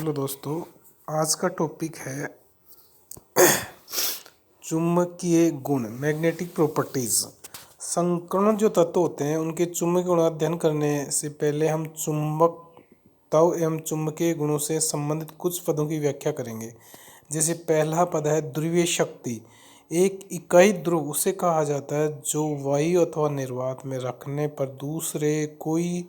Hello दोस्तों, आज का टॉपिक है चुंबकीय गुण, मैग्नेटिक प्रॉपर्टीज। संकरण जो तत्व होते हैं उनके चुंबकीय गुण का अध्ययन करने से पहले हम चुंबकत्व एवं चुंबकीय गुणों से संबंधित कुछ पदों की व्याख्या करेंगे। जैसे पहला पद है ध्रुवीय शक्ति। एक इकाई ध्रुव उसे कहा जाता है जो वायु अथवा निर्वात में रखने पर दूसरे कोई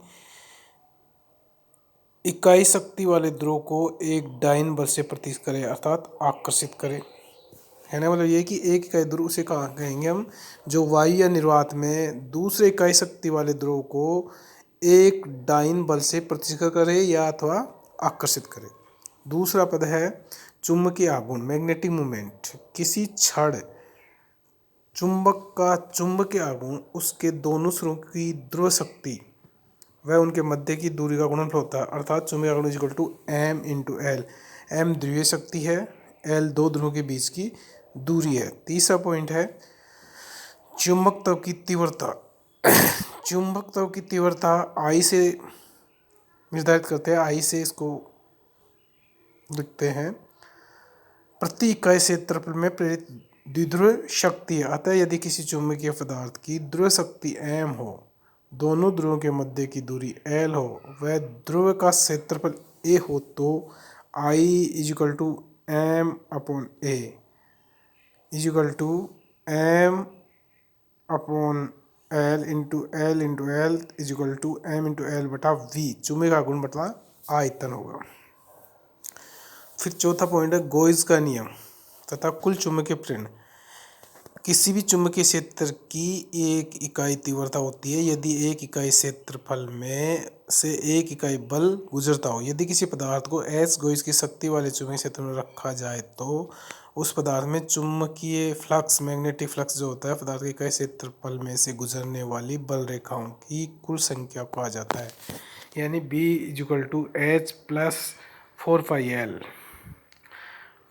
इकाई शक्ति वाले ध्रुव को एक डाइन बल से प्रतिष्ठित करे अर्थात आकर्षित करे। है ना, मतलब ये कि एक इकाई ध्रुव उसे कहा कहेंगे हम जो वायु या निर्वात में दूसरे इकाई शक्ति वाले ध्रुव को एक डाइन बल से प्रतिष्ठित करे या अथवा आकर्षित करे। दूसरा पद है चुंबकीय आघूर्ण, मैग्नेटिक मूवमेंट। किसी क्षण चुंबक का चुंबकीय आघूर्ण उसके दोनों सिरों की ध्रुव शक्ति वह उनके मध्य की दूरी का गुणनफल होता है अर्थात चुंबकीय आघूर्ण is equal to M into L. M ध्रुवीय शक्ति है, एल दो ध्रुवों के बीच की दूरी है। तीसरा पॉइंट है चुंबकत्व की तीव्रता। चुंबकत्व की तीव्रता आई से निर्धारित करते हैं। आई से इसको लिखते हैं प्रति इकाई क्षेत्रफल में प्रेरित द्विध्रुव शक्ति है। अतः यदि किसी चुंबकीय पदार्थ की ध्रुव शक्ति m हो, दोनों ध्रुवों के मध्य की दूरी l हो, वह ध्रुव का क्षेत्रफल a हो तो I is equal to M upon A is equal to M upon L into L is equal to M into L बटा वी। चुंबकीय आघूर्ण बटा आयतन होगा। फिर चौथा पॉइंट है गोइज का नियम तथा कुल चुंबकीय प्रेरण। किसी भी चुंबकीय क्षेत्र की एक इकाई तीव्रता होती है यदि एक इकाई क्षेत्रफल में से एक इकाई बल गुजरता हो। यदि किसी पदार्थ को एच गोइज की शक्ति वाले चुंबकीय क्षेत्र में रखा जाए तो उस पदार्थ में चुंबकीय फ्लक्स, मैग्नेटिक फ्लक्स जो होता है पदार्थ के इकाई क्षेत्रफल में से गुजरने वाली बल रेखाओं की कुल संख्या को कहा जाता है, यानी B is equal to H plus 4πL।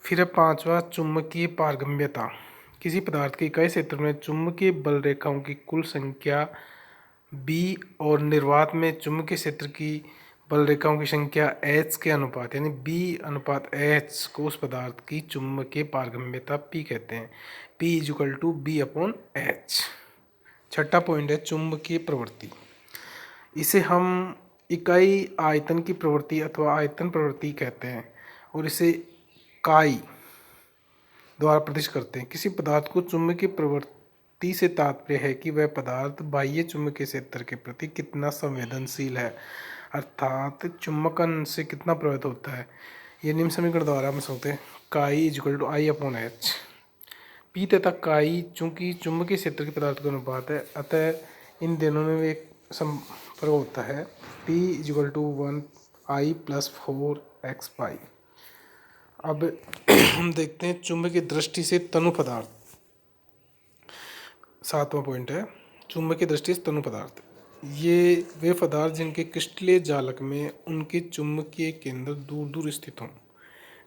फिर है पांचवा चुंबकीय पारगम्यता। किसी पदार्थ के इकाई क्षेत्र में चुंबकीय बल रेखाओं की कुल संख्या B और निर्वात में चुंबकीय क्षेत्र की बल रेखाओं की संख्या H के अनुपात यानी B अनुपात H को उस पदार्थ की चुंबकीय पारगम्यता P कहते हैं। P is equal to B upon H। छठा पॉइंट है चुंबकीय प्रवृत्ति। इसे हम इकाई आयतन की प्रवृत्ति अथवा आयतन प्रवृत्ति कहते हैं और इसे काई द्वारा प्रदर्शित करते हैं। किसी पदार्थ को चुंबकीय प्रवृत्ति से तात्पर्य है कि वह पदार्थ बाह्य चुंबकीय क्षेत्र के प्रति कितना संवेदनशील है अर्थात चुंबकन से कितना प्रभावित होता है। ये निम्न समीकरण द्वारा हम सकते हैं chi is equal to I upon H. P तथा काई चूंकि चुंबकीय क्षेत्र के पदार्थ का अनुपात है अतः इन दोनों में एक संपर्क होता है। P is equal to 1 I plus 4x pi. अब हम देखते हैं चुंबकीय दृष्टि से तनु पदार्थ। सातवां पॉइंट है चुंबकीय दृष्टि से तनु पदार्थ। ये वे पदार्थ जिनके क्रिस्टलीय जालक में उनके चुंबकीय केंद्र दूर दूर स्थित हों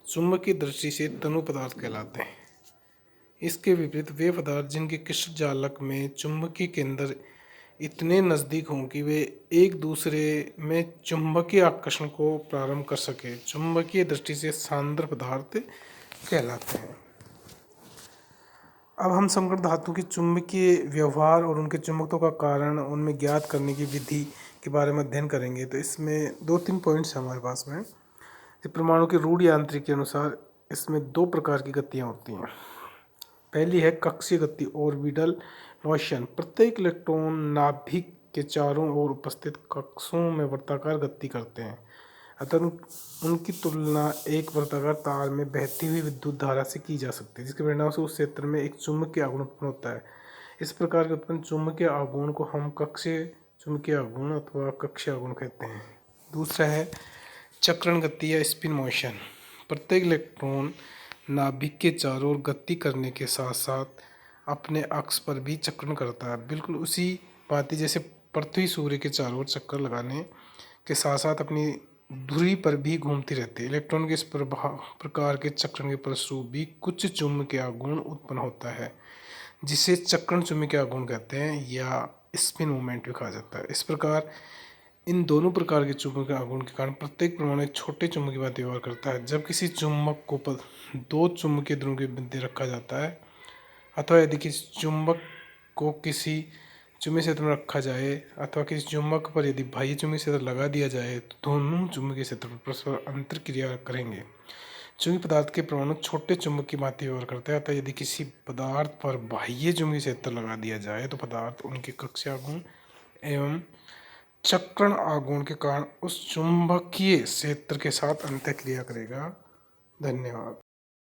चुंबकीय दृष्टि से तनु पदार्थ कहलाते हैं। इसके विपरीत वे पदार्थ जिनके क्रिस्टल जालक में चुंबकीय केंद्र इतने नज़दीक हों कि वे एक दूसरे में चुंबकीय आकर्षण को प्रारंभ कर सके चुंबकीय दृष्टि से सांद्र पदार्थ कहलाते हैं। अब हम समग्र धातु के चुंबकीय व्यवहार और उनके चुंबकत्व का कारण उनमें ज्ञात करने की विधि के बारे में अध्ययन करेंगे। तो इसमें 2-3 पॉइंट्स हमारे पास में। परमाणु के रूढ़ यांत्रिकी के अनुसार इसमें 2 प्रकार की गतियाँ होती हैं। पहली है कक्षीय गति, ऑर्बिटल मोशन। प्रत्येक इलेक्ट्रॉन नाभिक के चारों ओर उपस्थित कक्षों में वर्ताकार गति करते हैं अतः उनकी तुलना एक वर्ताकार तार में बहती हुई विद्युत धारा से की जा सकती है जिसके परिणाम से उस क्षेत्र में एक चुंबकीय आघूर्ण उत्पन्न होता है। इस प्रकार के उत्पन्न चुंबकीय आघूर्ण को हम कक्षीय चुंबकीय आघूर्ण अथवा कक्षीय आघूर्ण कहते हैं। दूसरा है चक्रण गति या स्पिन मोशन। प्रत्येक इलेक्ट्रॉन नाभिक के चारों ओर गति करने के साथ साथ अपने अक्ष पर भी चक्रण करता है, बिल्कुल उसी भांति जैसे पृथ्वी सूर्य के चारों ओर चक्कर लगाने के साथ साथ अपनी धुरी पर भी घूमती रहती है। इलेक्ट्रॉन के इस प्रकार के चक्रण के फलस्वरूप भी कुछ चुंबकीय आघूर्ण उत्पन्न होता है जिसे चक्रण चुंबकीय आघूर्ण कहते हैं या स्पिन मूवमेंट भी कहा जाता है। इस प्रकार इन दोनों प्रकार के चुंबकीय आघूर्ण के कारण प्रत्येक परमाणु एक छोटे चुंबक की भांति व्यवहार करता है। जब किसी चुंबक को दो चुंबकीय ध्रुवों के मध्य रखा जाता है अथवा यदि किसी चुंबक को किसी चुंबकीय क्षेत्र में रखा जाए अथवा किसी चुंबक पर यदि बाह्य चुंबकीय क्षेत्र लगा दिया जाए तो दोनों चुंबकीय क्षेत्र परस्पर अंतर क्रिया करेंगे। चुंबकीय पदार्थ के परमाणु छोटे चुंबक की भांति व्यवहार करते हैं। अतः यदि किसी पदार्थ पर बाह्य चुंबकीय क्षेत्र लगा दिया जाए तो पदार्थ उनके कक्षीय आघूर्ण एवं चक्रण आघूर्ण के कारण उस चुंबकीय क्षेत्र के साथ अंतःक्रिया करेगा। धन्यवाद।